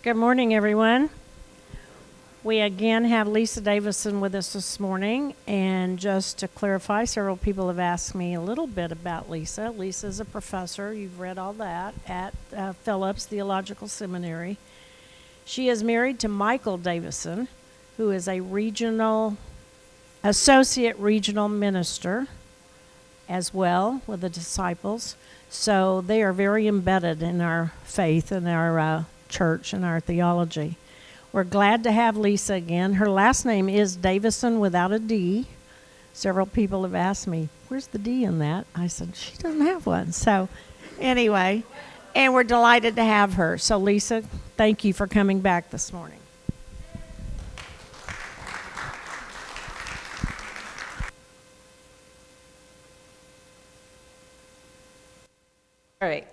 Good morning, everyone. We again have Lisa Davidson with us this morning, and just to clarify, several people have asked me a little bit about Lisa. Lisa is a professor, you've read all that, at Phillips Theological Seminary. She is married to Michael Davidson, who is a associate regional minister as well with the disciples. So they are very embedded in our faith and our church and our theology. We're glad to have Lisa again. Her last name is Davidson without a D. Several people have asked me, where's the D in that? I said, she doesn't have one. So anyway, and we're delighted to have her. So Lisa, thank you for coming back this morning. All right.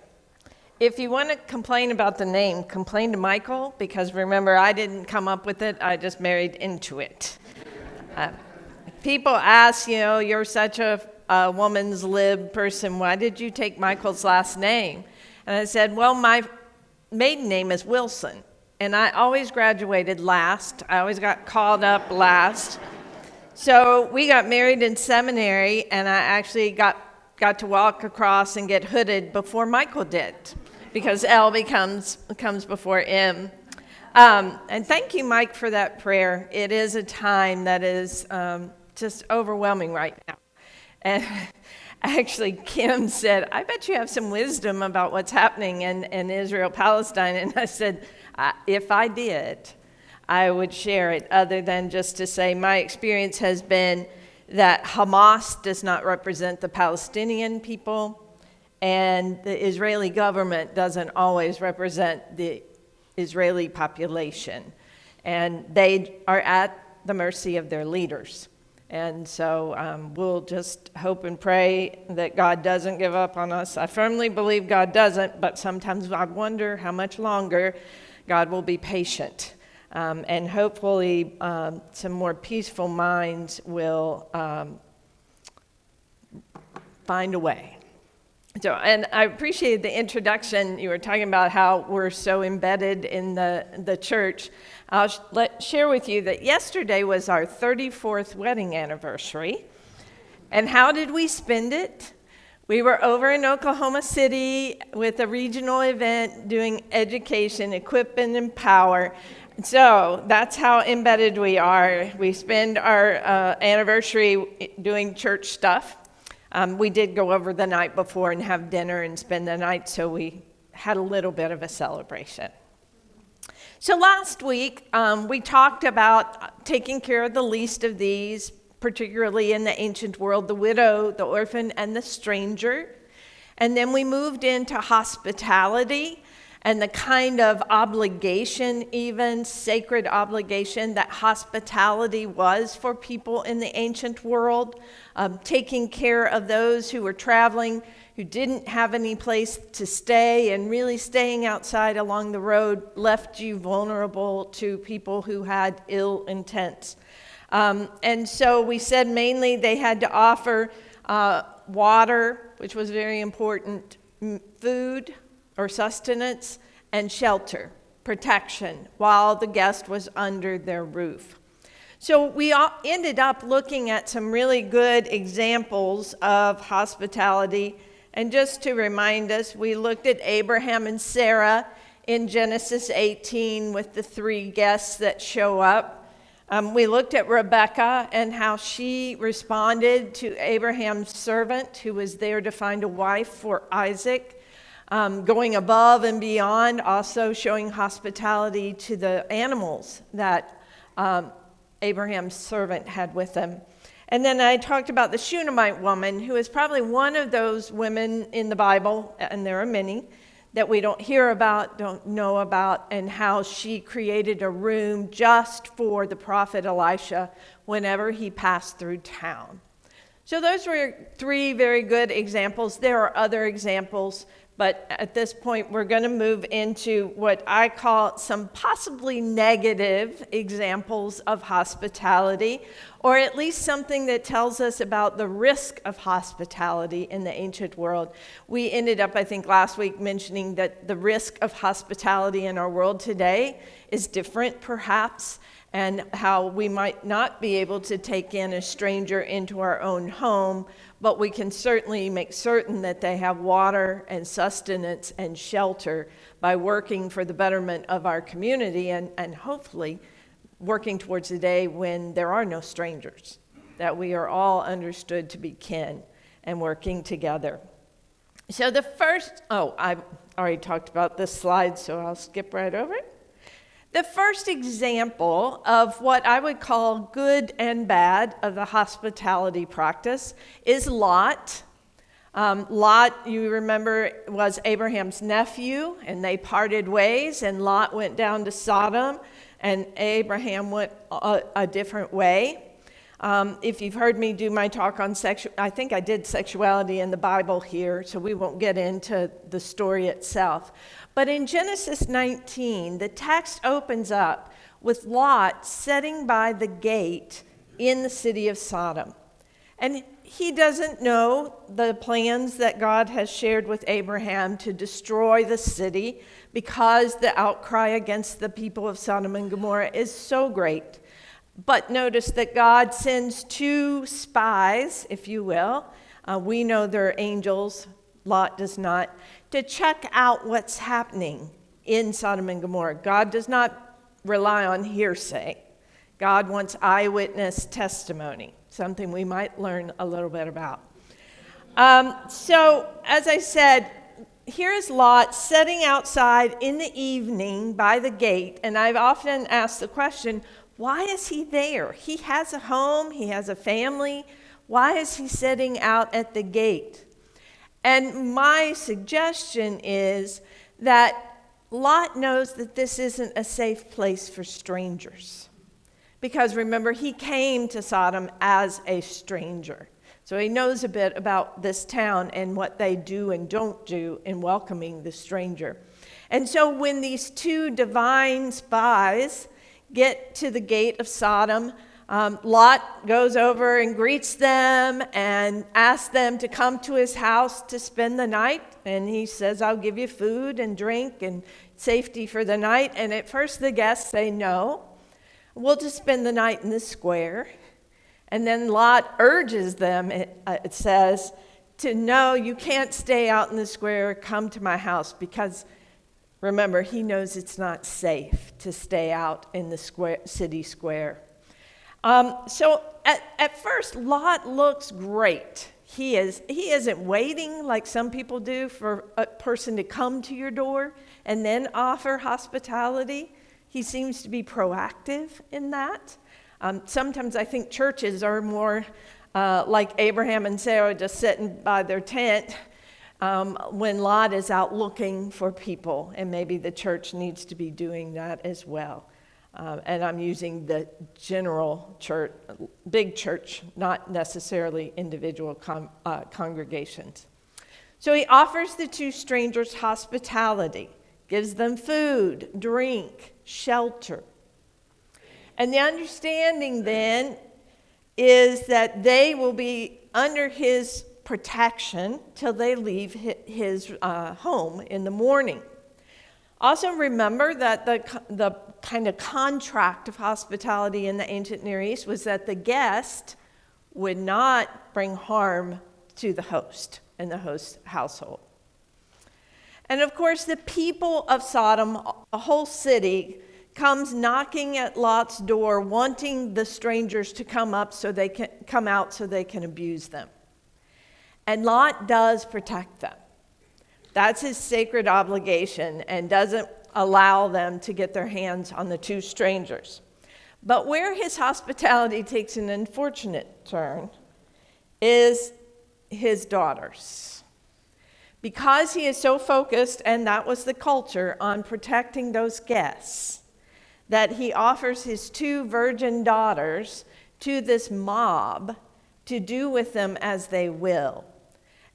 If you want to complain about the name, complain to Michael, because remember, I didn't come up with it. I just married into it. People ask, you're such a woman's lib person. Why did you take Michael's last name? And I said, well, my maiden name is Wilson, and I always graduated last. I always got called up last. So we got married in seminary, and I actually got to walk across and get hooded before Michael did, because L comes before M. And thank you, Mike, for that prayer. It is a time that is just overwhelming right now. And actually, Kim said, I bet you have some wisdom about what's happening in Israel, Palestine. And I said, if I did, I would share it, other than just to say my experience has been that Hamas does not represent the Palestinian people, and the Israeli government doesn't always represent the Israeli population. And they are at the mercy of their leaders. And so we'll just hope and pray that God doesn't give up on us. I firmly believe God doesn't, but sometimes I wonder how much longer God will be patient. And hopefully some more peaceful minds will find a way. So, and I appreciated the introduction. You were talking about how we're so embedded in the church. I'll share with you that yesterday was our 34th wedding anniversary. And how did we spend it? We were over in Oklahoma City with a regional event doing education, equip and empower. So that's how embedded we are. We spend our anniversary doing church stuff. We did go over the night before and have dinner and spend the night, so we had a little bit of a celebration. So last week, we talked about taking care of the least of these, particularly in the ancient world, the widow, the orphan, and the stranger. And then we moved into hospitality and the kind of obligation, even sacred obligation, that hospitality was for people in the ancient world, taking care of those who were traveling, who didn't have any place to stay, and really staying outside along the road left you vulnerable to people who had ill intents. And so we said mainly they had to offer water, which was very important, food, or sustenance, and shelter, protection, while the guest was under their roof. So we ended up looking at some really good examples of hospitality. And just to remind us, we looked at Abraham and Sarah in Genesis 18 with the three guests that show up. We looked at Rebecca and how she responded to Abraham's servant who was there to find a wife for Isaac. Going above and beyond, also showing hospitality to the animals that Abraham's servant had with him. And then I talked about the Shunammite woman, who is probably one of those women in the Bible, and there are many, that we don't hear about, don't know about, and how she created a room just for the prophet Elisha whenever he passed through town. So those were three very good examples. There are other examples But at this point, we're going to move into what I call some possibly negative examples of hospitality, or at least something that tells us about the risk of hospitality in the ancient world. We ended up, I think, last week mentioning that the risk of hospitality in our world today is different, perhaps, and how we might not be able to take in a stranger into our own home, but we can certainly make certain that they have water and sustenance and shelter by working for the betterment of our community and hopefully working towards the day when there are no strangers, that we are all understood to be kin and working together. So the first, I already talked about this slide, so I'll skip right over it. The first example of what I would call good and bad of the hospitality practice is Lot. Lot, you remember, was Abraham's nephew, and they parted ways, and Lot went down to Sodom, and Abraham went a different way. If you've heard me do my talk on I think I did sexuality in the Bible here, so we won't get into the story itself. But in Genesis 19, the text opens up with Lot sitting by the gate in the city of Sodom. And he doesn't know the plans that God has shared with Abraham to destroy the city because the outcry against the people of Sodom and Gomorrah is so great. But notice that God sends two spies, if you will. We know they're angels. Lot does not, to check out what's happening in Sodom and Gomorrah. God does not rely on hearsay. God wants eyewitness testimony, something we might learn a little bit about. So, as I said, here is Lot sitting outside in the evening by the gate, and I've often asked the question, why is he there? He has a home, he has a family. Why is he sitting out at the gate? And my suggestion is that Lot knows that this isn't a safe place for strangers. Because remember, he came to Sodom as a stranger. So he knows a bit about this town and what they do and don't do in welcoming the stranger. And so when these two divine spies get to the gate of Sodom, Lot goes over and greets them and asks them to come to his house to spend the night. And he says, I'll give you food and drink and safety for the night. And at first the guests say, no, we'll just spend the night in the square. And then Lot urges them, it says, to no, you can't stay out in the square, come to my house, because remember, he knows it's not safe to stay out in the city square. So at first, Lot looks great. He isn't waiting like some people do for a person to come to your door and then offer hospitality. He seems to be proactive in that. Sometimes I think churches are more like Abraham and Sarah just sitting by their tent when Lot is out looking for people, and maybe the church needs to be doing that as well. And I'm using the general church, big church, not necessarily individual congregations. So he offers the two strangers hospitality, gives them food, drink, shelter. And the understanding then is that they will be under his protection till they leave his home in the morning. Also remember that the kind of contract of hospitality in the ancient Near East was that the guest would not bring harm to the host and the host's household. And of course, the people of Sodom, a whole city, comes knocking at Lot's door, wanting the strangers to come out so they can abuse them. And Lot does protect them. That's his sacred obligation and doesn't allow them to get their hands on the two strangers. But where his hospitality takes an unfortunate turn is his daughters. Because he is so focused, and that was the culture, on protecting those guests, that he offers his two virgin daughters to this mob to do with them as they will.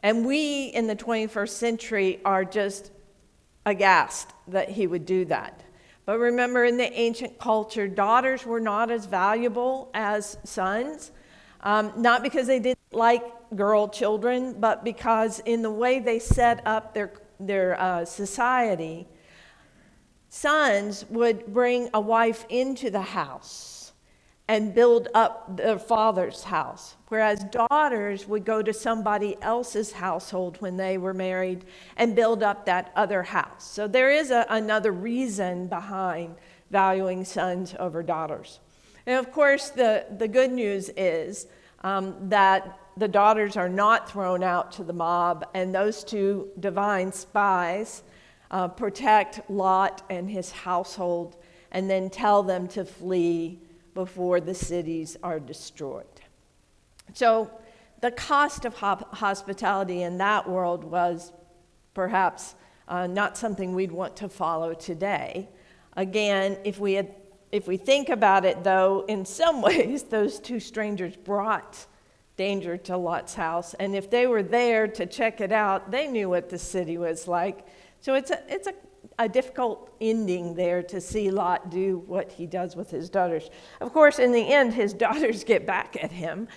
And we in the 21st century are just aghast that he would do that. But remember, in the ancient culture, daughters were not as valuable as sons, not because they didn't like girl children, but because in the way they set up their society, sons would bring a wife into the house and build up their father's house, whereas daughters would go to somebody else's household when they were married and build up that other house. So there is another reason behind valuing sons over daughters. And of course, the good news is that the daughters are not thrown out to the mob, and those two divine spies protect Lot and his household and then tell them to flee before the cities are destroyed. So the cost of hospitality in that world was perhaps not something we'd want to follow today. Again, if we think about it, though, in some ways, those two strangers brought danger to Lot's house. And if they were there to check it out, they knew what the city was like. So it's a difficult ending there to see Lot do what he does with his daughters. Of course, in the end, his daughters get back at him.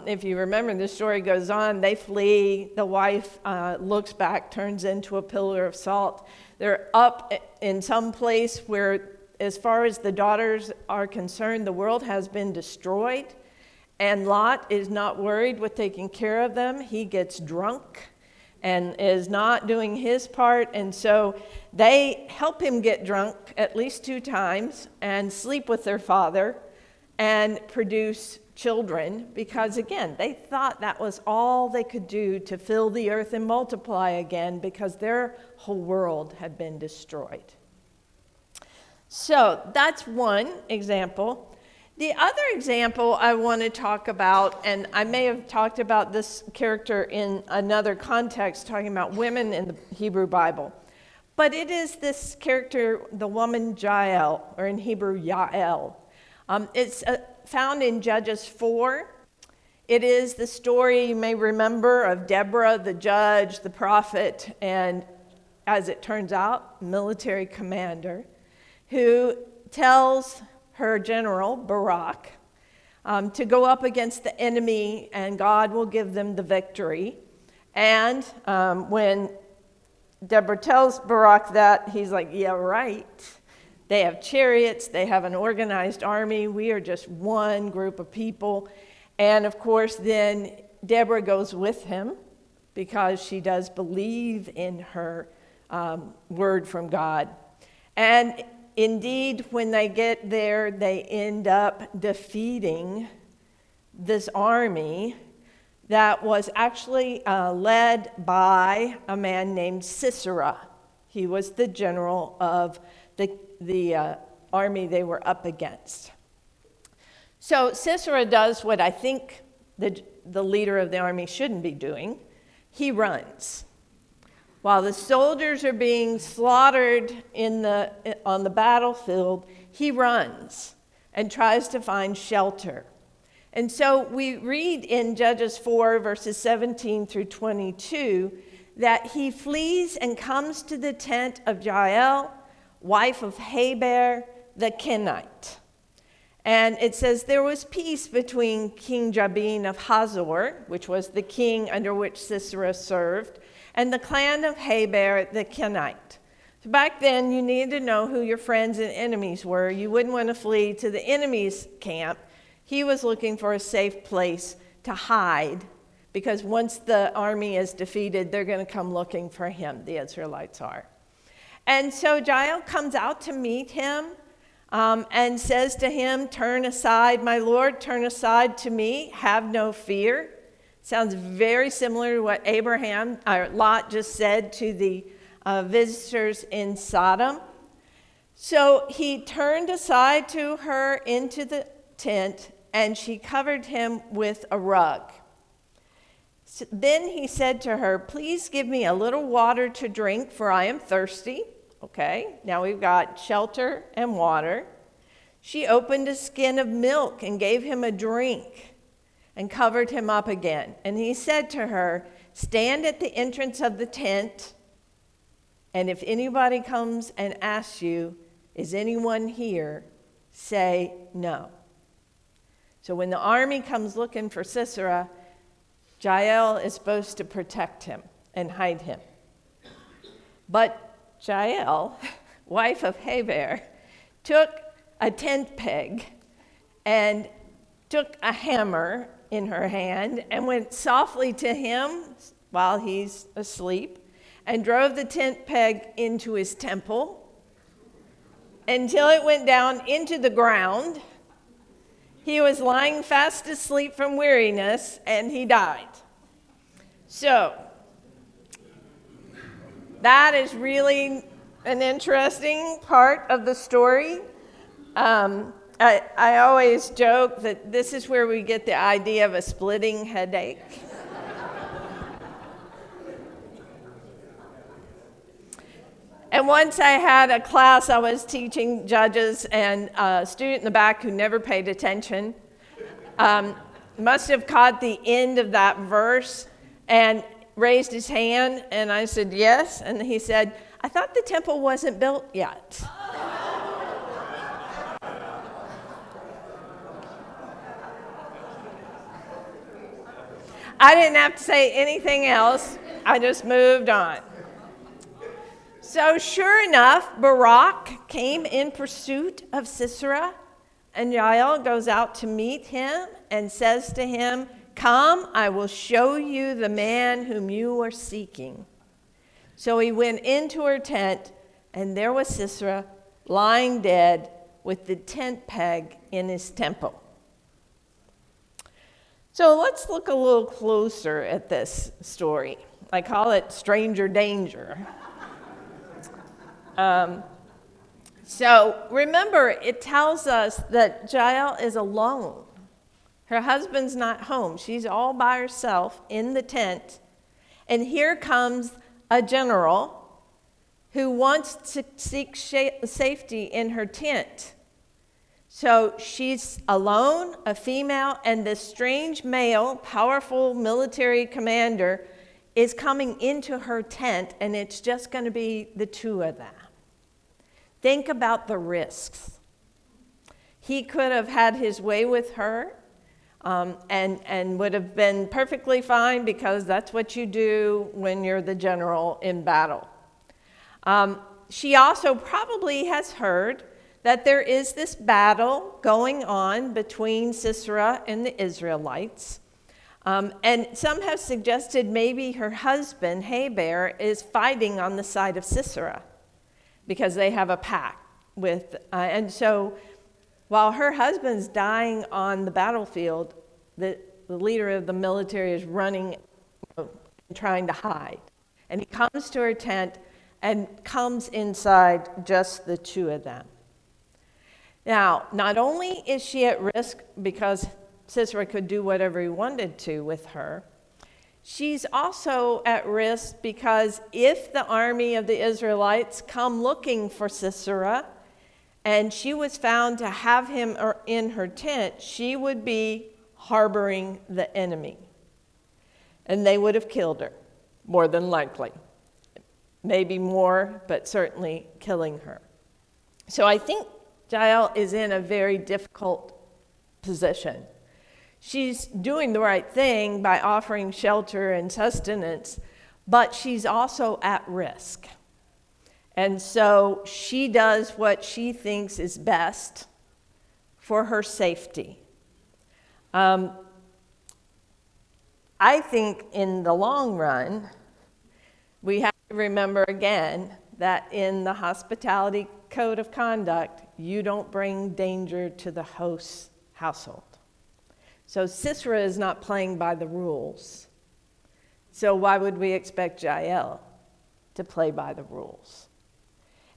If you remember, the story goes on. They flee. The wife looks back, turns into a pillar of salt. They're up in some place where, as far as the daughters are concerned, the world has been destroyed. And Lot is not worried with taking care of them. He gets drunk and is not doing his part. And so they help him get drunk at least 2 times and sleep with their father and produce children because, again, they thought that was all they could do to fill the earth and multiply again because their whole world had been destroyed. So that's one example. The other example I want to talk about, and I may have talked about this character in another context, talking about women in the Hebrew Bible, but it is this character, the woman Jael, or in Hebrew, Yael. It's found in Judges 4. It is the story, you may remember, of Deborah, the judge, the prophet, and as it turns out, military commander, who tells her general, Barak, to go up against the enemy, and God will give them the victory. And when Deborah tells Barak that, he's like, yeah, right. They have chariots. They have an organized army. We are just one group of people. And, of course, then Deborah goes with him because she does believe in her word from God. And indeed, when they get there, they end up defeating this army that was actually led by a man named Sisera. He was the general of the army they were up against. So Sisera does what I think the leader of the army shouldn't be doing. He runs. While the soldiers are being slaughtered on the battlefield, he runs and tries to find shelter. And so we read in Judges 4, verses 17 through 22, that he flees and comes to the tent of Jael, wife of Heber the Kenite. And it says, there was peace between King Jabin of Hazor, which was the king under which Sisera served, and the clan of Heber the Kenite. So back then, you needed to know who your friends and enemies were. You wouldn't want to flee to the enemy's camp. He was looking for a safe place to hide, because once the army is defeated, they're going to come looking for him, the Israelites are. And so Jael comes out to meet him and says to him, turn aside, my lord, turn aside to me, have no fear. Sounds very similar to what Lot just said to the visitors in Sodom. So he turned aside to her into the tent, and she covered him with a rug. Then he said to her, please give me a little water to drink, for I am thirsty. Okay, now we've got shelter and water. She opened a skin of milk and gave him a drink and covered him up again. And he said to her, stand at the entrance of the tent, and if anybody comes and asks you, is anyone here, say no. So when the army comes looking for Sisera, Jael is supposed to protect him and hide him. But Jael, wife of Heber, took a tent peg and took a hammer in her hand and went softly to him while he's asleep and drove the tent peg into his temple until it went down into the ground. He was lying fast asleep from weariness, and he died. So, that is really an interesting part of the story. I always joke that this is where we get the idea of a splitting headache. And once I had a class, I was teaching judges, and a student in the back who never paid attention must have caught the end of that verse and raised his hand, and I said, yes, and he said, I thought the temple wasn't built yet. I didn't have to say anything else. I just moved on. So sure enough, Barak came in pursuit of Sisera, and Jael goes out to meet him and says to him, come, I will show you the man whom you are seeking. So he went into her tent, and there was Sisera lying dead with the tent peg in his temple. So let's look a little closer at this story. I call it stranger danger. So remember, it tells us that Jael is alone. Her husband's not home. She's all by herself in the tent. And here comes a general who wants to seek safety in her tent. So she's alone, a female, and this strange male, powerful military commander is coming into her tent, and it's just going to be the two of them. Think about the risks. He could have had his way with her and would have been perfectly fine because that's what you do when you're the general in battle. She also probably has heard that there is this battle going on between Sisera and the Israelites. And some have suggested maybe her husband, Heber, is fighting on the side of Sisera because they have a pact with, and so while her husband's dying on the battlefield, the leader of the military is running and trying to hide. And he comes to her tent and comes inside just the two of them. Now, not only is she at risk because Sisera could do whatever he wanted to with her, she's also at risk because if the army of the Israelites come looking for Sisera and she was found to have him in her tent, she would be harboring the enemy. And they would have killed her, more than likely. Maybe more, but certainly killing her. So I think Jael is in a very difficult position. She's doing the right thing by offering shelter and sustenance, but she's also at risk. And so she does what she thinks is best for her safety. I think in the long run, we have to remember again that in the hospitality code of conduct, you don't bring danger to the host's household. So Sisera is not playing by the rules. So why would we expect Jael to play by the rules?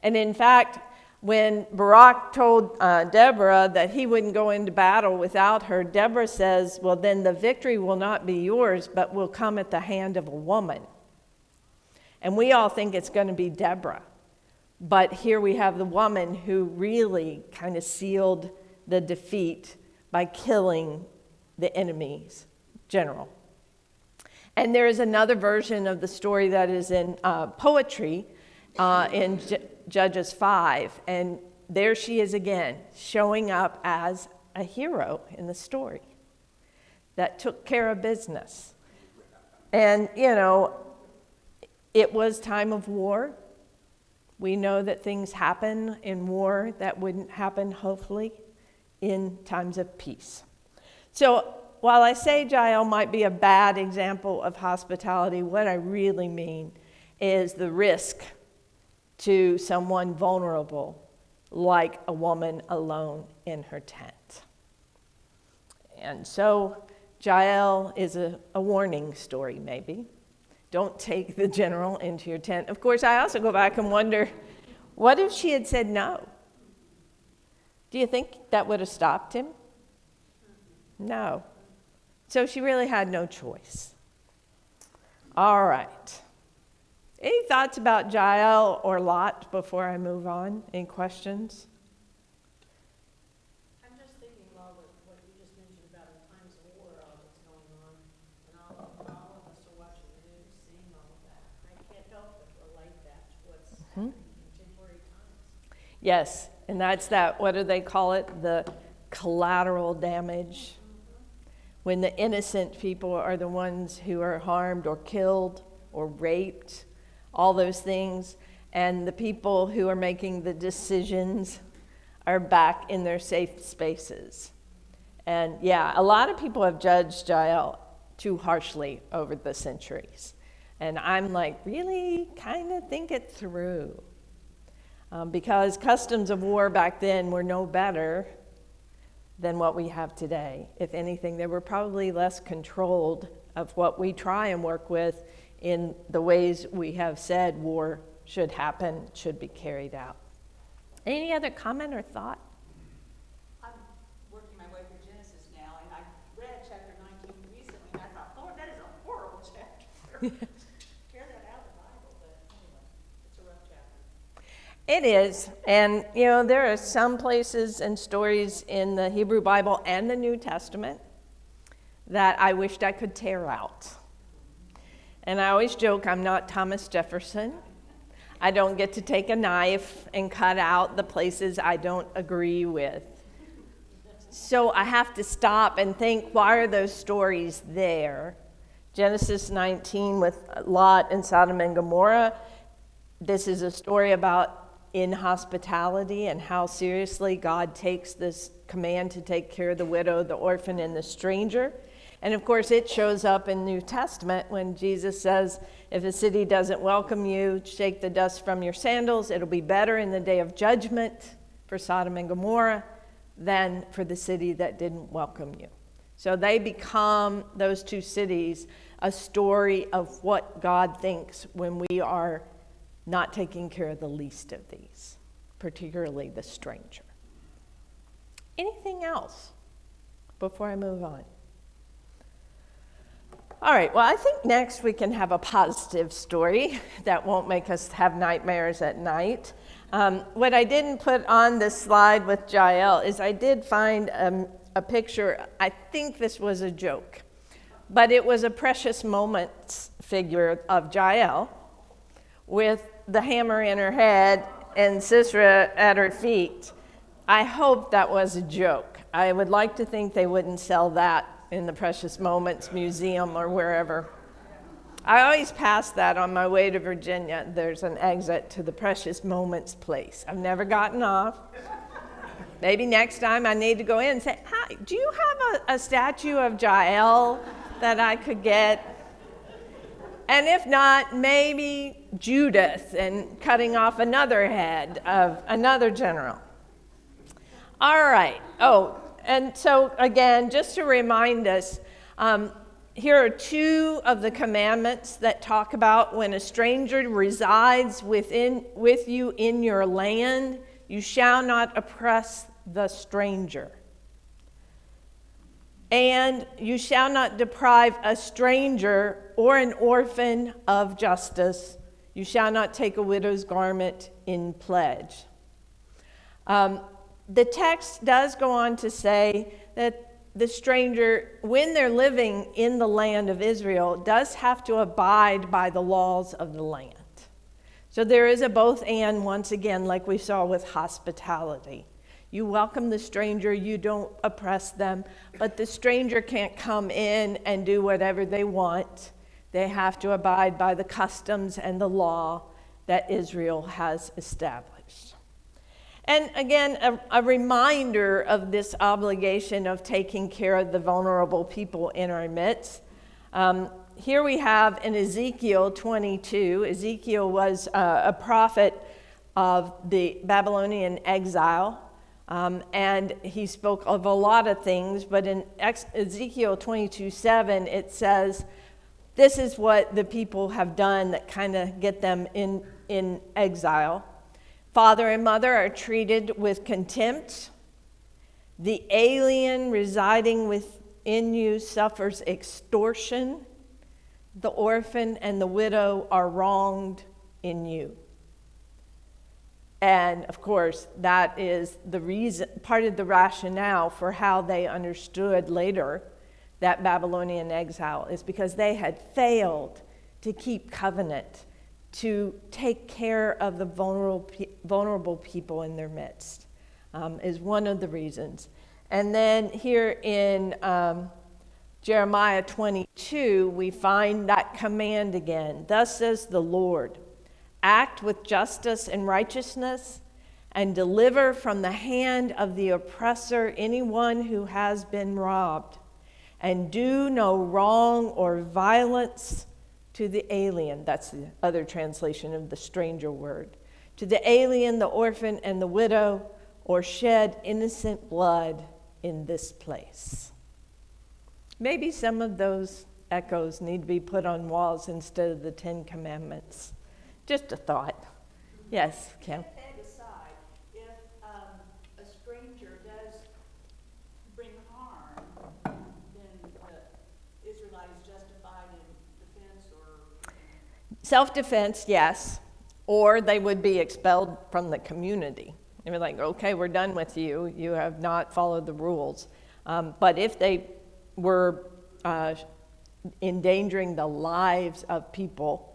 And in fact, when Barak told Deborah that he wouldn't go into battle without her, Deborah says, well, then the victory will not be yours, but will come at the hand of a woman. And we all think it's going to be Deborah. But here we have the woman who really kind of sealed the defeat by killing the enemy's general. And there is another version of the story that is in poetry in Judges 5. And there she is again, showing up as a hero in the story that took care of business. And, it was time of war. We know that things happen in war that wouldn't happen, hopefully, in times of peace. So while I say Jael might be a bad example of hospitality, what I really mean is the risk to someone vulnerable, like a woman alone in her tent. And so Jael is a warning story, maybe. Don't take the general into your tent. Of course, I also go back and wonder, what if she had said no? Do you think that would have stopped him? No. So she really had no choice. All right. Any thoughts about Jael or Lot before I move on? Any questions? I'm just thinking about what you just mentioned about the times of war, all that's going on, and all of us are watching the news, seeing all of that. I can't help but relate that to what's happening in contemporary times. Yes, and that's that, what do they call it? The collateral damage. When the innocent people are the ones who are harmed or killed or raped, all those things, and the people who are making the decisions are back in their safe spaces. And yeah, a lot of people have judged Jael too harshly over the centuries. And I'm like, really kind of think it through. Because customs of war back then were no better than what we have today. If anything, they were probably less controlled of what we try and work with in the ways we have said war should happen, should be carried out. Any other comment or thought? I'm working my way through Genesis now, and I read chapter 19 recently, and I thought, Lord, that is a horrible chapter. Tear that out of the Bible, but anyway, it's a rough chapter. It is, and there are some places and stories in the Hebrew Bible and the New Testament that I wished I could tear out. And I always joke I'm not Thomas Jefferson. I don't get to take a knife and cut out the places I don't agree with. So I have to stop and think, why are those stories there? Genesis 19 with Lot and Sodom and Gomorrah. This is a story about inhospitality and how seriously God takes this command to take care of the widow, the orphan, and the stranger. And of course, it shows up in New Testament when Jesus says, if a city doesn't welcome you, shake the dust from your sandals. It'll be better in the day of judgment for Sodom and Gomorrah than for the city that didn't welcome you. So they become, those two cities, a story of what God thinks when we are not taking care of the least of these, particularly the stranger. Anything else before I move on? All right, well, I think next we can have a positive story that won't make us have nightmares at night. What I didn't put on this slide with Jael is I did find a picture. I think this was a joke, but it was a Precious Moments figure of Jael with the hammer in her head and Sisera at her feet. I hope that was a joke. I would like to think they wouldn't sell that in the Precious Moments Museum or wherever. I always pass that on my way to Virginia. There's an exit to the Precious Moments place. I've never gotten off. Maybe next time I need to go in and say, hi, do you have a statue of Jael that I could get? And if not, maybe Judith and cutting off another head of another general. All right. Oh, and so again, just to remind us, here are two of the commandments that talk about when a stranger resides with you in your land, you shall not oppress the stranger. And you shall not deprive a stranger or an orphan of justice. You shall not take a widow's garment in pledge. The text does go on to say that the stranger, when they're living in the land of Israel, does have to abide by the laws of the land. So there is a both and, once again, like we saw with hospitality. You welcome the stranger, you don't oppress them, but the stranger can't come in and do whatever they want. They have to abide by the customs and the law that Israel has established. And again, a reminder of this obligation of taking care of the vulnerable people in our midst. Here we have in Ezekiel 22, Ezekiel was a prophet of the Babylonian exile, and he spoke of a lot of things, but in Ezekiel 22:7, it says, this is what the people have done that kind of get them in exile. Father and mother are treated with contempt. The alien residing within you suffers extortion. The orphan and the widow are wronged in you. And of course, that is the reason, part of the rationale for how they understood later that Babylonian exile is because they had failed to keep covenant, to take care of the vulnerable people in their midst, is one of the reasons. And then here in Jeremiah 22, we find that command again. Thus says the Lord, act with justice and righteousness, and deliver from the hand of the oppressor anyone who has been robbed, and do no wrong or violence to the alien. That's the other translation of the stranger word. To the alien, the orphan, and the widow, or shed innocent blood in this place. Maybe some of those echoes need to be put on walls instead of the 10 Commandments. Just a thought. Yes, Kim? And aside, if a stranger does bring harm, then the Israelite is justified in defense or... Self-defense, yes. Or they would be expelled from the community. They were like, okay, we're done with you. You have not followed the rules. But if they were endangering the lives of people,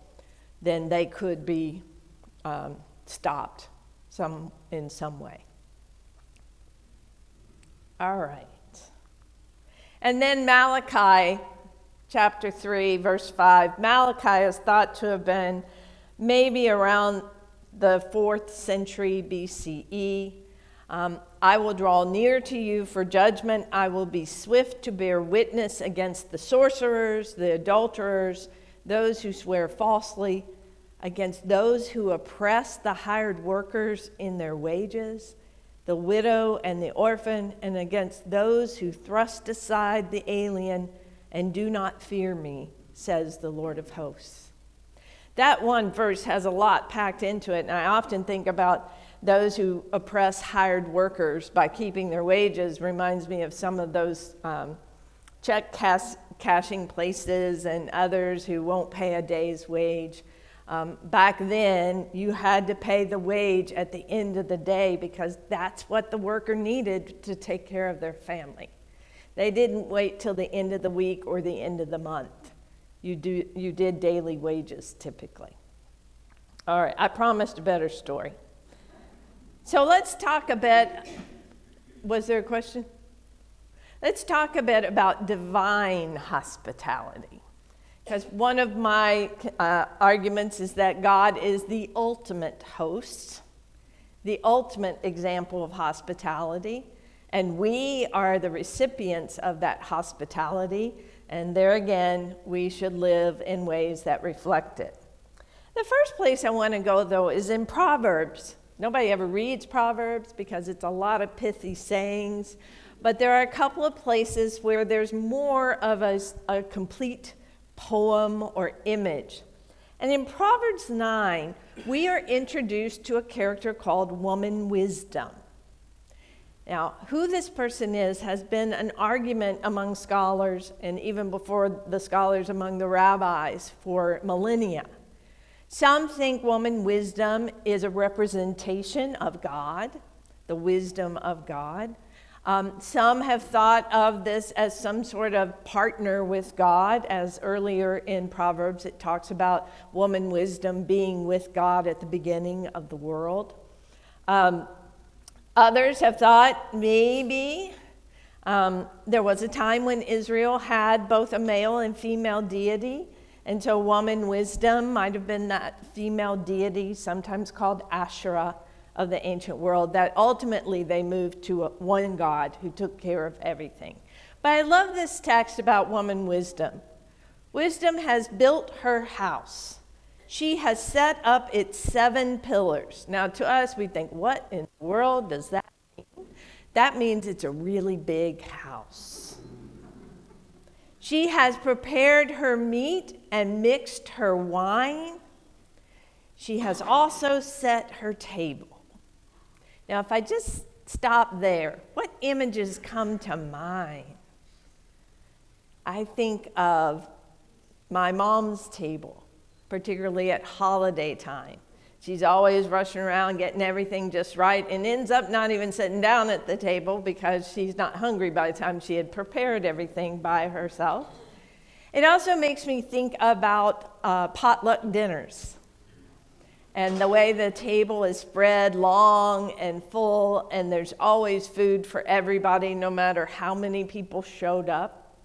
then they could be stopped in some way. All right. And then Malachi chapter 3, verse 5. Malachi is thought to have been maybe around the 4th century BCE. I will draw near to you for judgment. I will be swift to bear witness against the sorcerers, the adulterers, those who swear falsely, against those who oppress the hired workers in their wages, the widow and the orphan, and against those who thrust aside the alien and do not fear me, says the Lord of hosts. That one verse has a lot packed into it, and I often think about those who oppress hired workers by keeping their wages. Reminds me of some of those check cashing places and others who won't pay a day's wage. Back then, you had to pay the wage at the end of the day because that's what the worker needed to take care of their family. They didn't wait till the end of the week or the end of the month. You did daily wages typically. All right, I promised a better story. So let's talk a bit. Was there a question? Let's talk a bit about divine hospitality. Because one of my arguments is that God is the ultimate host, the ultimate example of hospitality, and we are the recipients of that hospitality, and there again, we should live in ways that reflect it. The first place I want to go, though, is in Proverbs. Nobody ever reads Proverbs because it's a lot of pithy sayings, but there are a couple of places where there's more of a complete poem or image. And in Proverbs 9, we are introduced to a character called Woman Wisdom. Now, who this person is has been an argument among scholars, and even before the scholars among the rabbis, for millennia. Some think woman wisdom is a representation of God, the wisdom of God. Some have thought of this as some sort of partner with God, as earlier in Proverbs it talks about woman wisdom being with God at the beginning of the world. Others have thought maybe there was a time when Israel had both a male and female deity, and so woman wisdom might have been that female deity, sometimes called Asherah, of the ancient world, that ultimately they moved to one God who took care of everything. But I love this text about woman wisdom. Wisdom has built her house. She has set up its 7 pillars. Now, to us, we think, what in the world does that mean? That means it's a really big house. She has prepared her meat and mixed her wine. She has also set her table. Now, if I just stop there, what images come to mind? I think of my mom's table, particularly at holiday time. She's always rushing around getting everything just right and ends up not even sitting down at the table because she's not hungry by the time she had prepared everything by herself. It also makes me think about potluck dinners and the way the table is spread long and full, and there's always food for everybody, no matter how many people showed up.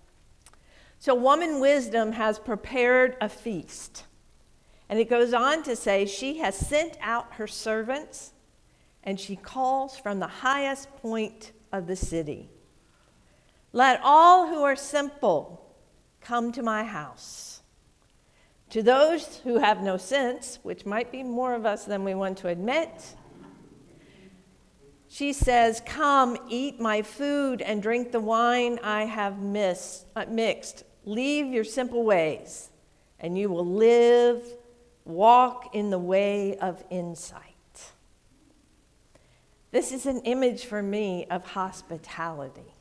So woman wisdom has prepared a feast. And it goes on to say, she has sent out her servants, and she calls from the highest point of the city. Let all who are simple come to my house. To those who have no sense, which might be more of us than we want to admit, she says, come, eat my food and drink the wine I have mixed. Leave your simple ways, and you will live. Walk in the way of insight. This is an image for me of hospitality.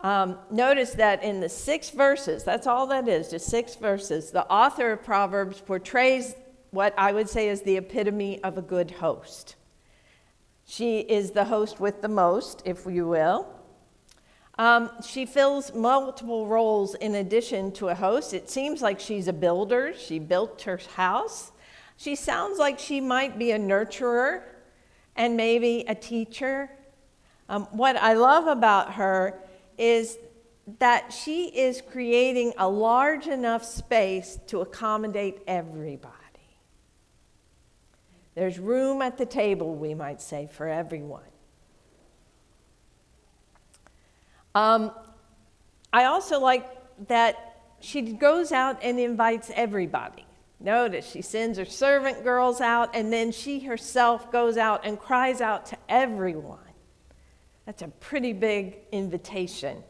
Notice that in the 6 verses, that's all that is, just 6 verses, the author of Proverbs portrays what I would say is the epitome of a good host. She is the host with the most, if you will. She fills multiple roles in addition to a host. It seems like she's a builder. She built her house. She sounds like she might be a nurturer and maybe a teacher. What I love about her is that she is creating a large enough space to accommodate everybody. There's room at the table, we might say, for everyone. I also like that she goes out and invites everybody. Notice she sends her servant girls out, and then she herself goes out and cries out to everyone. That's a pretty big invitation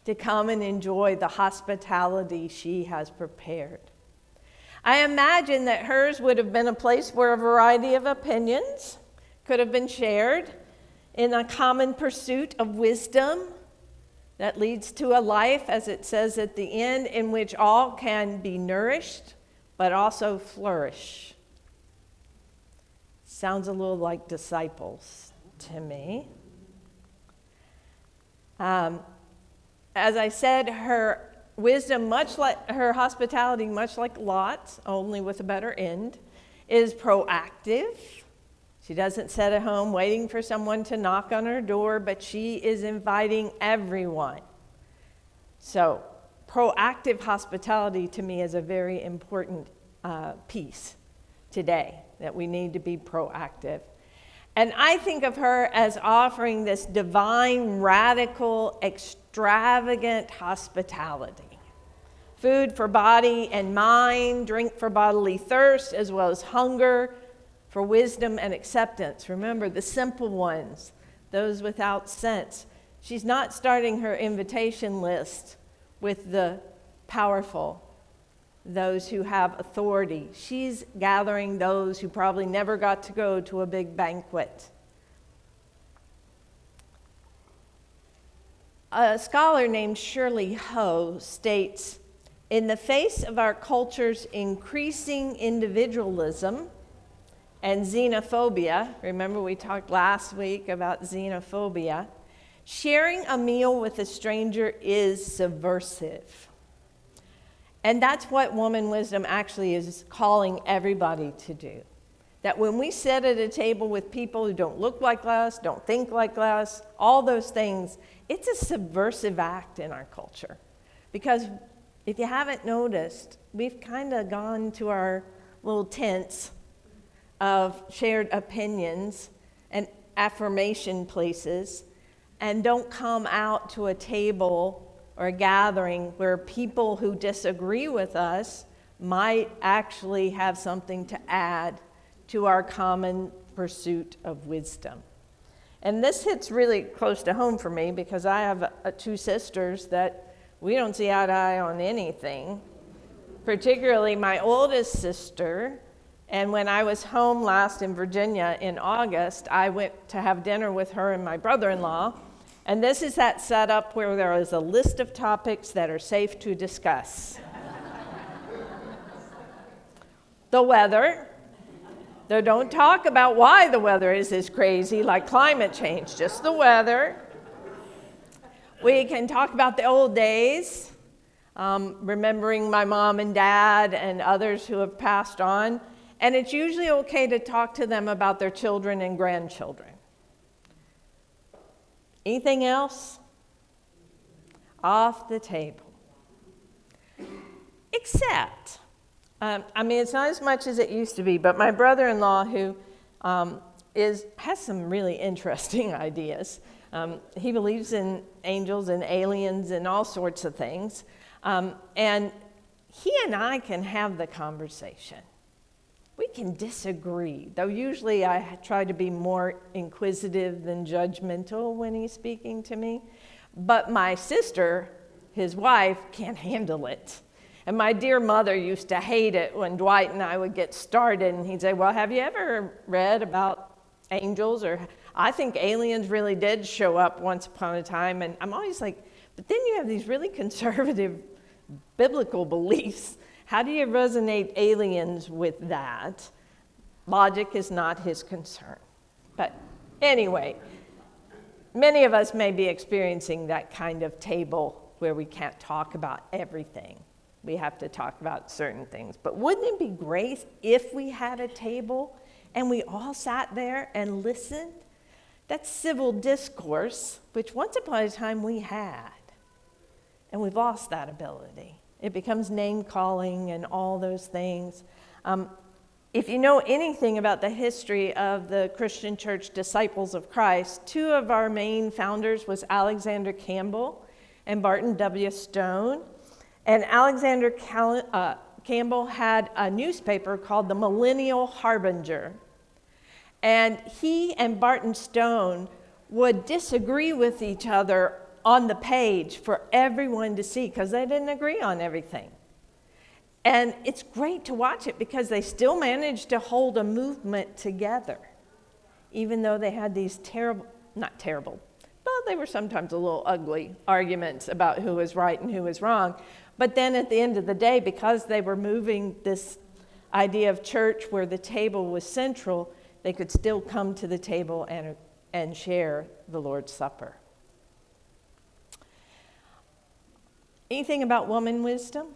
to come and enjoy the hospitality she has prepared. I imagine that hers would have been a place where a variety of opinions could have been shared in a common pursuit of wisdom that leads to a life, as it says at the end, in which all can be nourished but also flourish. Sounds a little like disciples to me. As I said, her wisdom, much like her hospitality, much like Lot's, only with a better end, is proactive. She doesn't sit at home waiting for someone to knock on her door, but she is inviting everyone. So, proactive hospitality to me is a very important piece today, that we need to be proactive. And I think of her as offering this divine, radical, extravagant hospitality. Food for body and mind, drink for bodily thirst, as well as hunger for wisdom and acceptance. Remember, the simple ones, those without sense. She's not starting her invitation list with the powerful, those who have authority. She's gathering those who probably never got to go to a big banquet. A scholar named Shirley Ho states, in the face of our culture's increasing individualism and xenophobia, remember we talked last week about xenophobia, Sharing a meal with a stranger is subversive. And that's what Woman Wisdom actually is calling everybody to do. That when we sit at a table with people who don't look like us, don't think like us, all those things, it's a subversive act in our culture. Because if you haven't noticed, we've kind of gone to our little tents of shared opinions and affirmation places and don't come out to a table or a gathering where people who disagree with us might actually have something to add to our common pursuit of wisdom. And this hits really close to home for me because I have two sisters that we don't see eye to eye on anything, particularly my oldest sister. And when I was home last in Virginia in August, I went to have dinner with her and my brother-in-law. And this is that setup where there is a list of topics that are safe to discuss. The weather. They don't talk about why the weather is this crazy, like climate change, just the weather. We can talk about the old days, remembering my mom and dad and others who have passed on. And it's usually okay to talk to them about their children and grandchildren. Anything else? Off the table. Except, it's not as much as it used to be, but my brother-in-law, who has some really interesting ideas. He believes in angels and aliens and all sorts of things. And he and I can have the conversation. We can disagree, though usually I try to be more inquisitive than judgmental when he's speaking to me. But my sister, his wife, can't handle it. And my dear mother used to hate it when Dwight and I would get started, and he'd say, well, have you ever read about angels? Or I think aliens really did show up once upon a time. And I'm always like, but then you have these really conservative biblical beliefs. How do you resonate aliens with that? Logic is not his concern. But anyway, many of us may be experiencing that kind of table where we can't talk about everything. We have to talk about certain things. But wouldn't it be great if we had a table and we all sat there and listened? That's civil discourse, which once upon a time we had. And we've lost that ability. It becomes name-calling and all those things. If you know anything about the history of the Christian church Disciples of Christ, two of our main founders was Alexander Campbell and Barton W. Stone. And Alexander Campbell had a newspaper called the Millennial Harbinger. And he and Barton Stone would disagree with each other on the page for everyone to see because they didn't agree on everything. And it's great to watch it because they still managed to hold a movement together, even though they had these not terrible, but they were sometimes a little ugly arguments about who was right and who was wrong. But then at the end of the day, because they were moving this idea of church where the table was central, they could still come to the table and share the Lord's Supper. Anything about woman wisdom?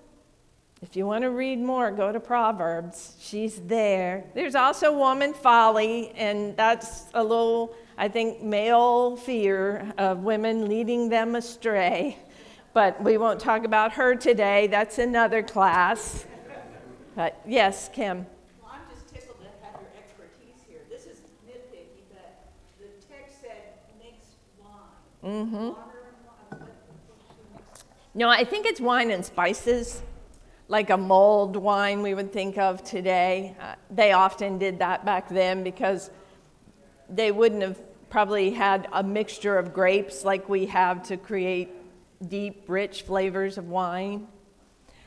If you want to read more, go to Proverbs. She's there. There's also woman folly, and that's a little, I think, male fear of women leading them astray. But we won't talk about her today. That's another class. But yes, Kim. Well, I'm just tickled to have your expertise here. This is nitpicky, but the text said mixed wine. Mm-hmm. Water and wine. No, I think it's wine and spices, like a mulled wine we would think of today. They often did that back then because they wouldn't have probably had a mixture of grapes like we have to create deep, rich flavors of wine.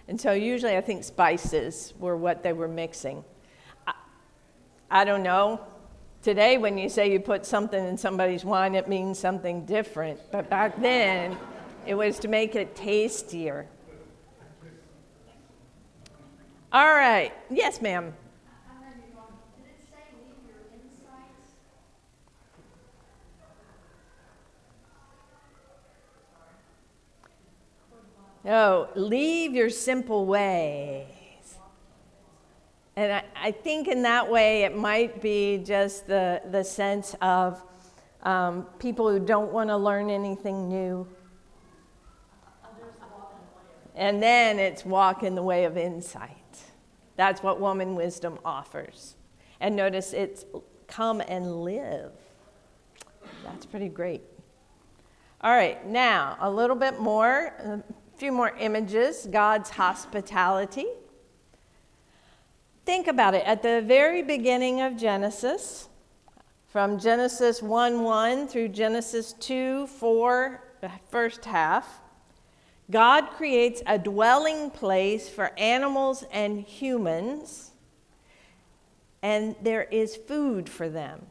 And so usually I think spices were what they were mixing. I don't know. Today when you say you put something in somebody's wine, it means something different. But back then, it was to make it tastier. All right. Yes, ma'am. Did it say leave your insights? Oh, leave your simple ways. And I think in that way it might be just the sense of people who don't want to learn anything new. And then it's walk in the way of insight. That's what woman wisdom offers. And notice it's come and live. That's pretty great. All right, now a little bit more, a few more images. God's hospitality. Think about it. At the very beginning of Genesis, from Genesis 1:1 through Genesis 2:4, the first half, God creates a dwelling place for animals and humans, and there is food for them.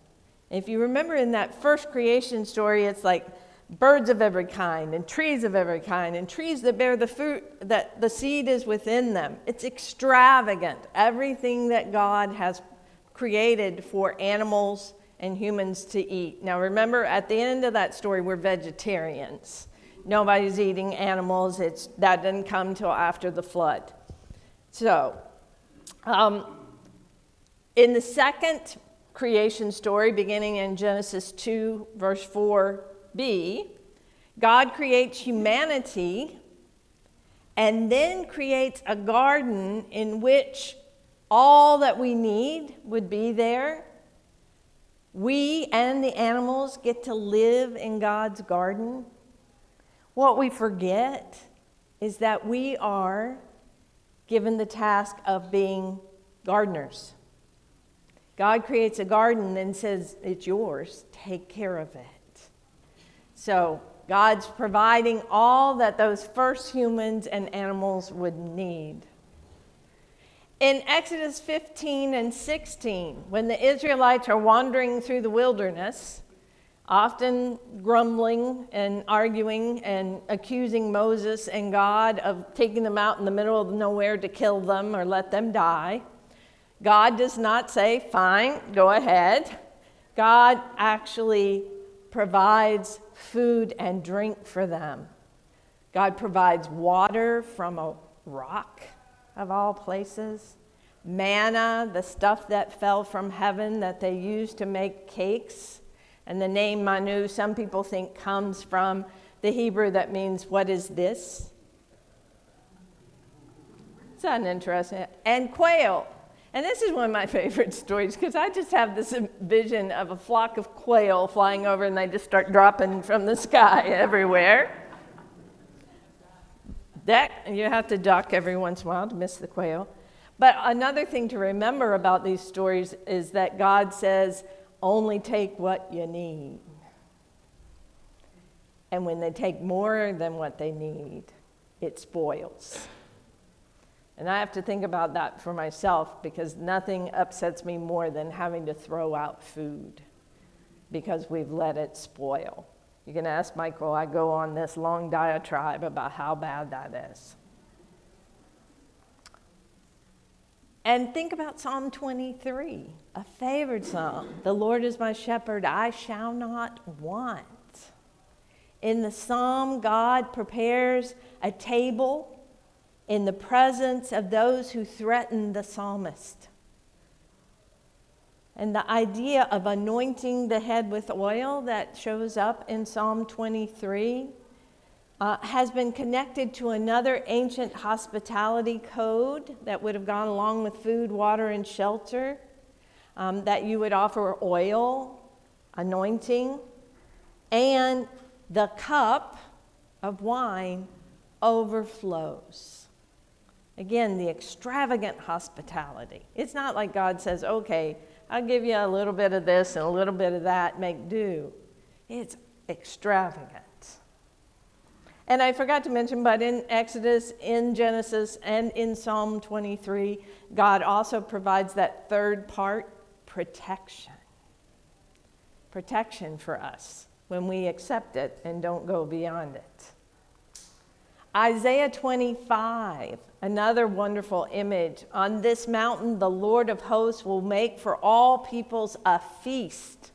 If you remember in that first creation story, it's like birds of every kind and trees of every kind and trees that bear the fruit that the seed is within them. It's extravagant, everything that God has created for animals and humans to eat. Now remember, at the end of that story, we're vegetarians. Nobody's eating animals. That didn't come till after the flood. So, in the second creation story, beginning in Genesis 2, verse 4b, God creates humanity and then creates a garden in which all that we need would be there. We and the animals get to live in God's garden. What we forget is that we are given the task of being gardeners. God creates a garden and says, it's yours, take care of it. So God's providing all that those first humans and animals would need. In Exodus 15 and 16, when the Israelites are wandering through the wilderness, often grumbling and arguing and accusing Moses and God of taking them out in the middle of nowhere to kill them or let them die, God does not say, fine, go ahead. God actually provides food and drink for them. God provides water from a rock, of all places. Manna, the stuff that fell from heaven that they used to make cakes. And the name Manu, some people think, comes from the Hebrew that means, what is this? Is that interesting? And quail. And this is one of my favorite stories because I just have this vision of a flock of quail flying over and they just start dropping from the sky everywhere. That you have to duck every once in a while to miss the quail. But another thing to remember about these stories is that God says, only take what you need. And when they take more than what they need, it spoils. And I have to think about that for myself because nothing upsets me more than having to throw out food because we've let it spoil. You can ask Michael, I go on this long diatribe about how bad that is. And think about Psalm 23, a favorite psalm. The Lord is my shepherd, I shall not want. In the psalm, God prepares a table in the presence of those who threaten the psalmist. And the idea of anointing the head with oil that shows up in Psalm 23 has been connected to another ancient hospitality code that would have gone along with food, water, and shelter, that you would offer oil, anointing, and the cup of wine overflows. Again, the extravagant hospitality. It's not like God says, okay, I'll give you a little bit of this and a little bit of that, make do. It's extravagant. And I forgot to mention, but in Exodus, in Genesis, and in Psalm 23, God also provides that third part, protection. Protection for us when we accept it and don't go beyond it. Isaiah 25, another wonderful image. On this mountain, the Lord of hosts will make for all peoples a feast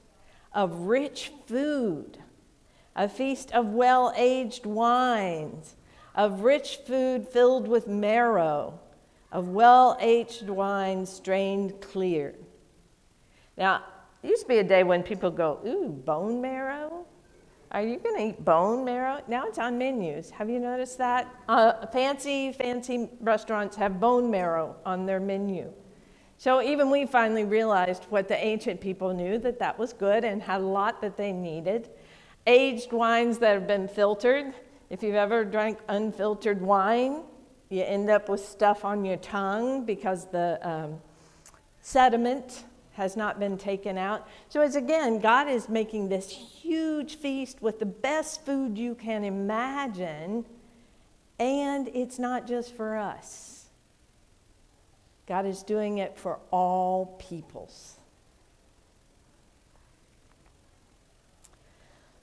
of rich food, a feast of well-aged wines, of rich food filled with marrow, of well-aged wine strained clear. Now, it used to be a day when people go, ooh, bone marrow? Are you going to eat bone marrow? Now it's on menus. Have you noticed that? Fancy restaurants have bone marrow on their menu. So even we finally realized what the ancient people knew, that that was good and had a lot that they needed. Aged wines that have been filtered. If you've ever drank unfiltered wine, you end up with stuff on your tongue because the sediment has not been taken out. So it's again, God is making this huge feast with the best food you can imagine, and it's not just for us. God is doing it for all peoples.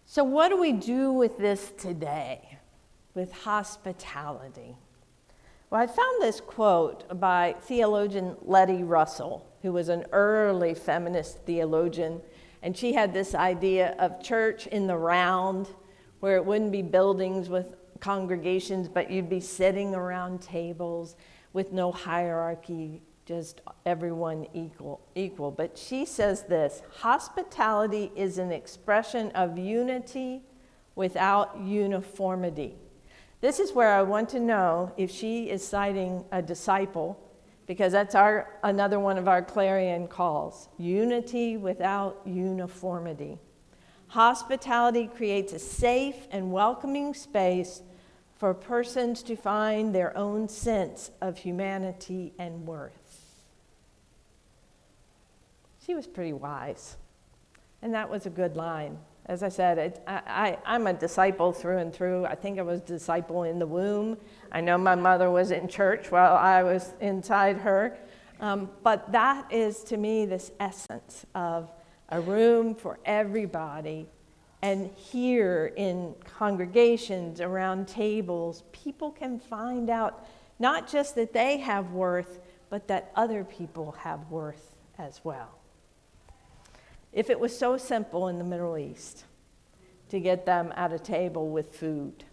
So what do we do with this today, with hospitality? Well, I found this quote by theologian Letty Russell, who was an early feminist theologian, and she had this idea of church in the round, where it wouldn't be buildings with congregations, but you'd be sitting around tables with no hierarchy, just everyone equal. But she says this: hospitality is an expression of unity without uniformity. This is where I want to know if she is citing a disciple, because that's another one of our clarion calls. Unity without uniformity. Hospitality creates a safe and welcoming space for persons to find their own sense of humanity and worth. She was pretty wise, and that was a good line. As I said, I'm a disciple through and through. I think I was a disciple in the womb. I know my mother was in church while I was inside her. But that is, to me, this essence of a room for everybody. And here in congregations, around tables, people can find out not just that they have worth, but that other people have worth as well. If it was so simple in the Middle East to get them at a table with food,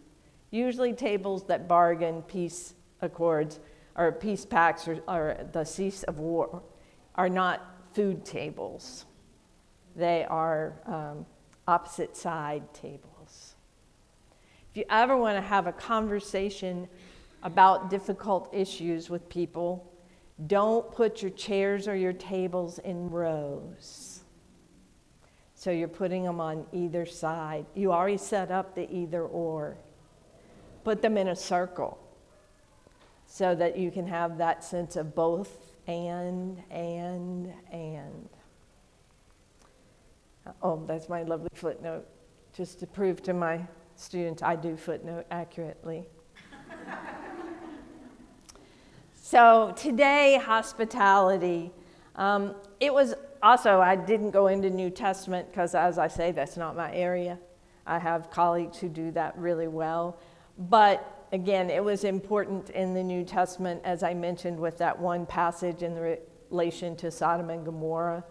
usually tables that bargain peace accords or peace pacts or the cease of war are not food tables. They are opposite side tables. If you ever want to have a conversation about difficult issues with people, don't put your chairs or your tables in rows. So you're putting them on either side. You already set up the either or. Put them in a circle so that you can have that sense of both and. Oh, that's my lovely footnote, just to prove to my students I do footnote accurately. So today, hospitality. It was also, I didn't go into New Testament because, as I say, that's not my area. I have colleagues who do that really well. But again, it was important in the New Testament, as I mentioned, with that one passage in relation to Sodom and Gomorrah.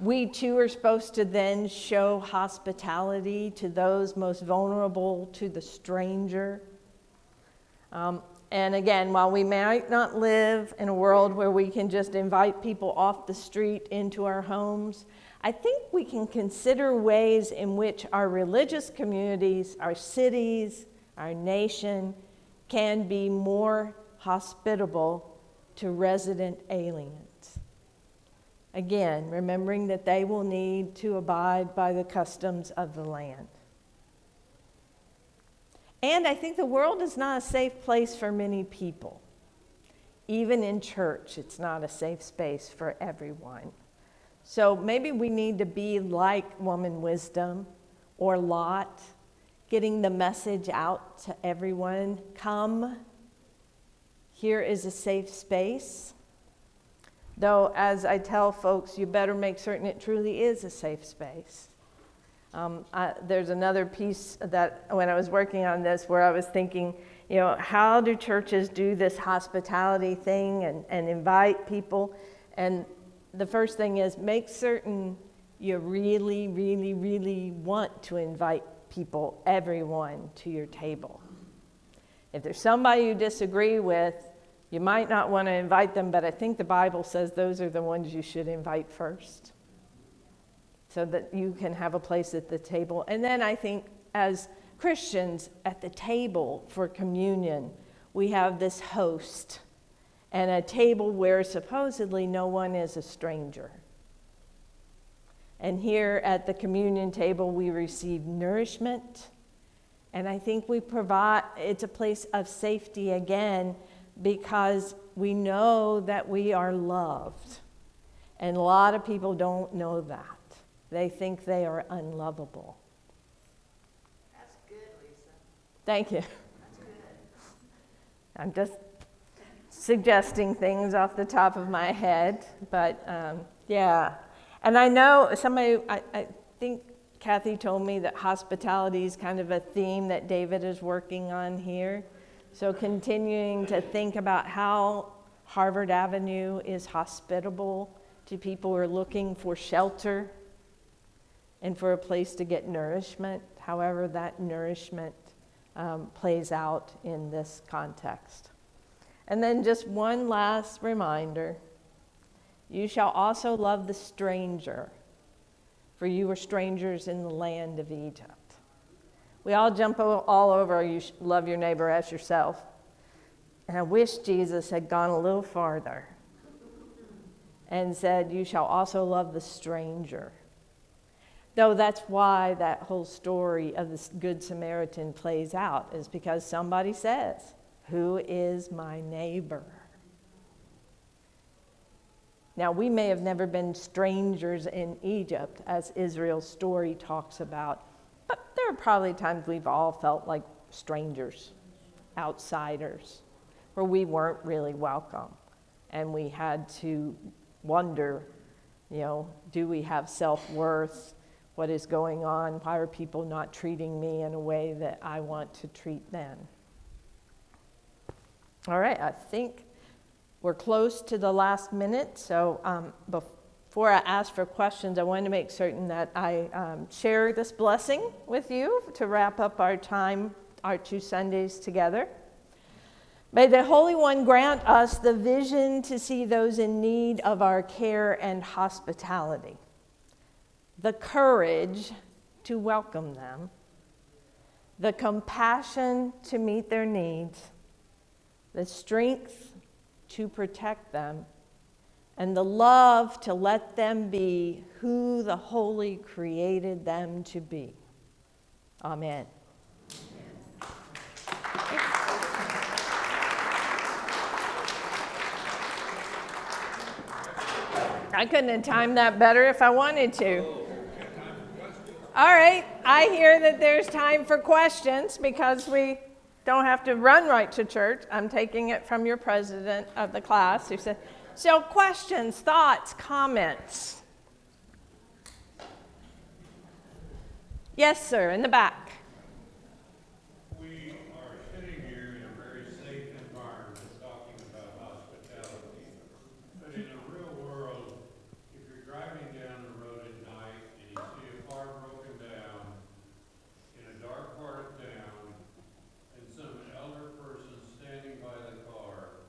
We too are supposed to then show hospitality to those most vulnerable, to the stranger. And again, while we might not live in a world where we can just invite people off the street into our homes, I think we can consider ways in which our religious communities, our cities, our nation can be more hospitable to resident aliens. Again, remembering that they will need to abide by the customs of the land. And I think the world is not a safe place for many people. Even in church, it's not a safe space for everyone. So maybe we need to be like Woman Wisdom or Lot, getting the message out to everyone. Come, here is a safe space. Though, as I tell folks, you better make certain it truly is a safe space. There's another piece that when I was working on this where I was thinking, how do churches do this hospitality thing and invite people? And the first thing is make certain you really, really, really want to invite people, everyone, to your table. If there's somebody you disagree with, you might not want to invite them, but I think the Bible says those are the ones you should invite first so that you can have a place at the table. And then I think as Christians at the table for communion, we have this host and a table where supposedly no one is a stranger. And here at the communion table, we receive nourishment. And I think it's a place of safety again, because we know that we are loved. And a lot of people don't know that. They think they are unlovable. That's good, Lisa. Thank you. That's good. I'm just suggesting things off the top of my head, but yeah. And I know I think Kathy told me that hospitality is kind of a theme that David is working on here. So continuing to think about how Harvard Avenue is hospitable to people who are looking for shelter and for a place to get nourishment, however that nourishment plays out in this context. And then just one last reminder. You shall also love the stranger, for you were strangers in the land of Egypt. We all jump all over, you love your neighbor as yourself. And I wish Jesus had gone a little farther and said, you shall also love the stranger. Though that's why that whole story of the Good Samaritan plays out, is because somebody says, who is my neighbor? Now, we may have never been strangers in Egypt, as Israel's story talks about, but there are probably times we've all felt like strangers, outsiders, where we weren't really welcome. And we had to wonder, do we have self-worth? What is going on? Why are people not treating me in a way that I want to treat them? All right, I think we're close to the last minute, so before I ask for questions, I wanted to make certain that I share this blessing with you to wrap up our time, our 2 Sundays together. May the Holy One grant us the vision to see those in need of our care and hospitality, the courage to welcome them, the compassion to meet their needs, the strength to protect them, and the love to let them be who the Holy created them to be. Amen. I couldn't have timed that better if I wanted to. All right, I hear that there's time for questions because we don't have to run right to church. I'm taking it from your president of the class who said, so questions, thoughts, comments? Yes, sir, in the back. We are sitting here in a very safe environment talking about hospitality. But in a real world, if you're driving down the road at night and you see a car broken down in a dark part of town and some elder person standing by the car,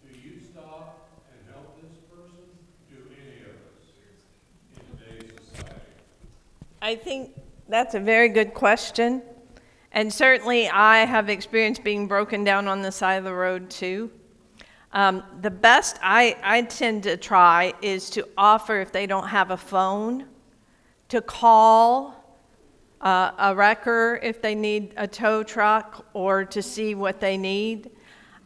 do you stop and help this person? Do any of us in today's society? I think that's a very good question. And certainly I have experienced being broken down on the side of the road too. The best I tend to try is to offer, if they don't have a phone, to call a wrecker if they need a tow truck or to see what they need.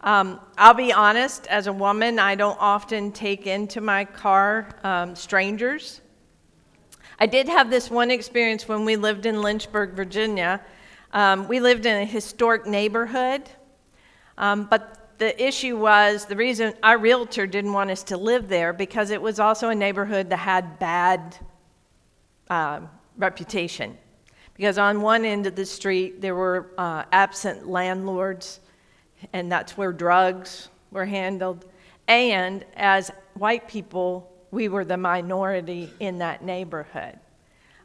I'll be honest, as a woman, I don't often take into my car strangers. I did have this one experience when we lived in Lynchburg, Virginia. We lived in a historic neighborhood, but the issue was the reason our realtor didn't want us to live there because it was also a neighborhood that had bad reputation. Because on one end of the street, there were absent landlords, and that's where drugs were handled. And as white people, we were the minority in that neighborhood.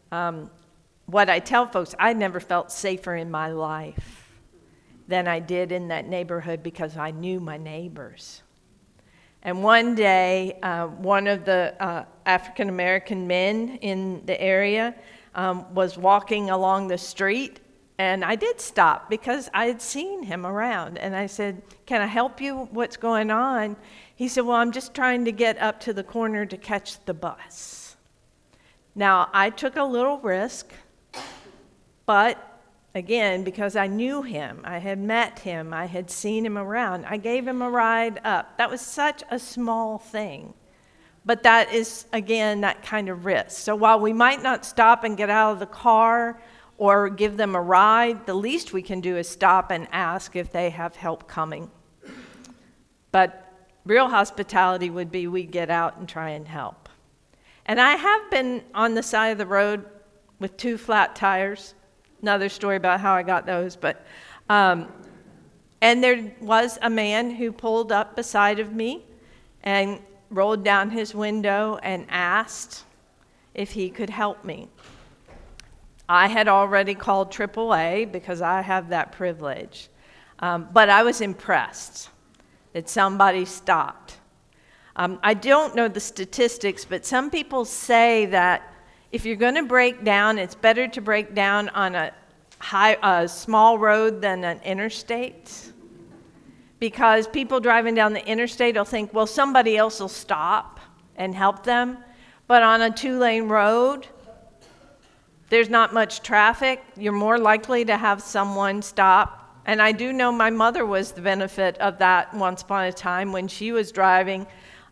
What I tell folks, I never felt safer in my life than I did in that neighborhood because I knew my neighbors. And one day, one of the African American men in the area was walking along the street, and I did stop because I had seen him around. And I said, "Can I help you? What's going on?" He said, "Well, I'm just trying to get up to the corner to catch the bus." Now, I took a little risk, but again, because I knew him, I had met him, I had seen him around, I gave him a ride up. That was such a small thing. But that is, again, that kind of risk. So while we might not stop and get out of the car or give them a ride, the least we can do is stop and ask if they have help coming. But real hospitality would be we get out and try and help. And I have been on the side of the road with 2 flat tires. Another story about how I got those, but and there was a man who pulled up beside of me and rolled down his window and asked if he could help me. I had already called AAA because I have that privilege, but I was impressed that somebody stopped. I don't know the statistics, but some people say that if you're going to break down, it's better to break down on a small road than an interstate. Because people driving down the interstate will think, well, somebody else will stop and help them. But on a 2-lane road, there's not much traffic. You're more likely to have someone stop. And I do know my mother was the benefit of that once upon a time when she was driving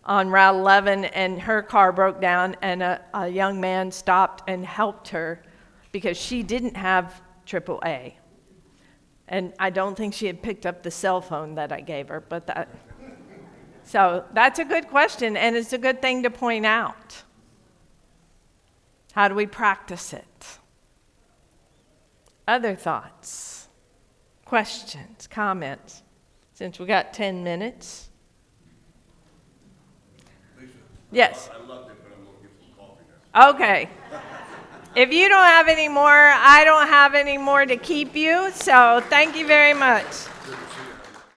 on Route 11 and her car broke down and a young man stopped and helped her because she didn't have AAA. And I don't think she had picked up the cell phone that I gave her, so that's a good question, and it's a good thing to point out. How do we practice it? Other thoughts, questions, comments? Since we got 10 minutes. Yes. I loved it, but I'm going to get some coffee now. Okay. If you don't have any more, I don't have any more to keep you, so thank you very much. Good to see you.